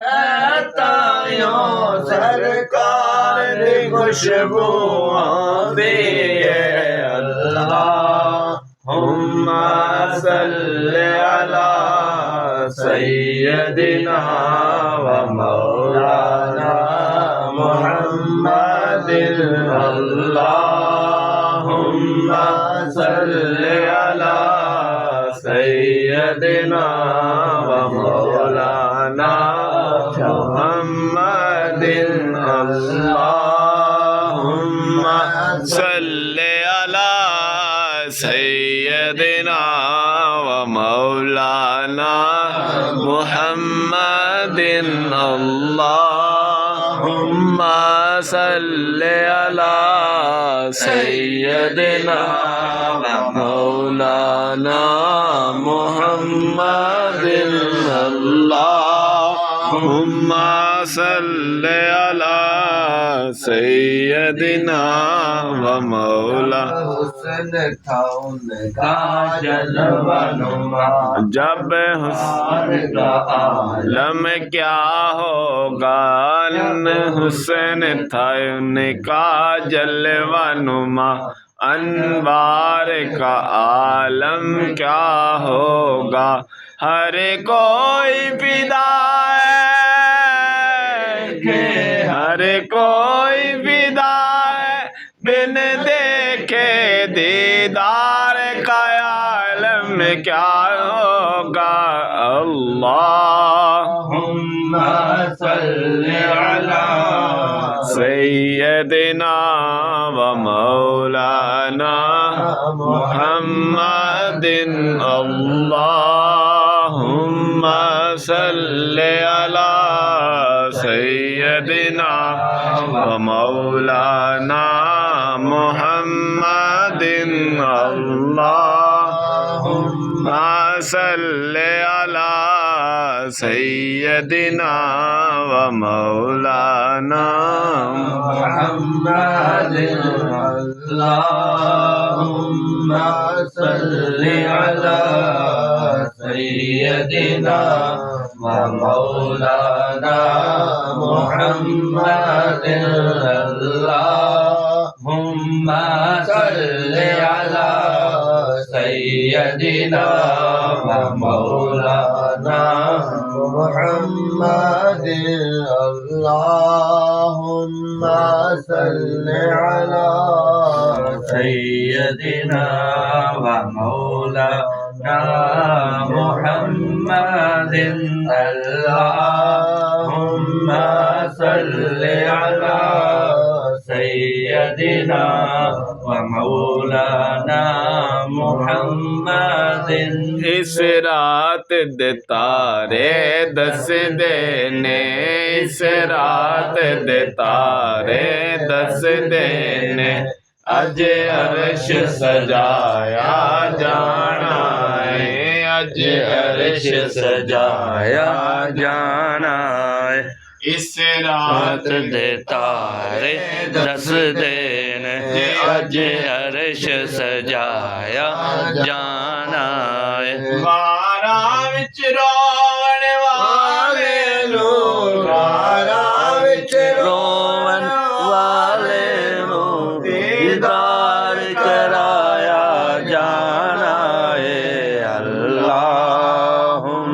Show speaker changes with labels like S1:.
S1: है तायों सरकार दी खुशबुआं भी अल्लाहुम्मा सल्लि अला सय्यदिना व मौलाना मुहम्मदिन अल्लाहुम्मा सल्लि अला सय्यदिना व मौलाना मुहम्मदिन अल्लाहुम्मा सल्लि अला सय्यदिना व मौलाना मुहम्मदिन अल्लाहुम्मा सल्लि अला सय्यदिना व मौलाना मुहम्मदिन अल्लाहुम्मा सल्लि अला सय्यदिना व मौला हुस्न था उनका जलवा नुमा जब हुस्न का आलम क्या होगा हुस्न था उनका जलवा नुमा अनवार का आलम क्या होगा हर कोई फिदा हर कोई फिदा बिन देखे दीदार का आलम क्या होगा अल्लाहुम्मा सल्लि अला सय्यदिना व मौलाना मुहम्मदिन अल्लाहुम्मा सल्लि अला सय्यदिना व मौलाना मुहम्मदिन अल्लाहुम्मा सल्लि अला सय्यदिना व मौलाना मुहम्मदिन अल्लाहुम्मा सल्लि अला सय्यदिना व मौलाना मुहम्मदिन अल्लाहुम्मा सल्लि अला सय्यदिना व मौलाना मुहम्मदिन अल्लाहुम्मा सल्लि अला सय्यदिना व मौलाना मुहम्मदिन अल्लाहुम्मा सल्लि अला सय्यदिना व मौलाना मुहम्मदिन इस रात दे तारे दस देने इस रात दे तारे दस देने अज अर्श सजाया जाना है अज अर्श सजाया जाना है इस रात दे तारे दस दिन अज अर्श सजाया जाना है वारा विच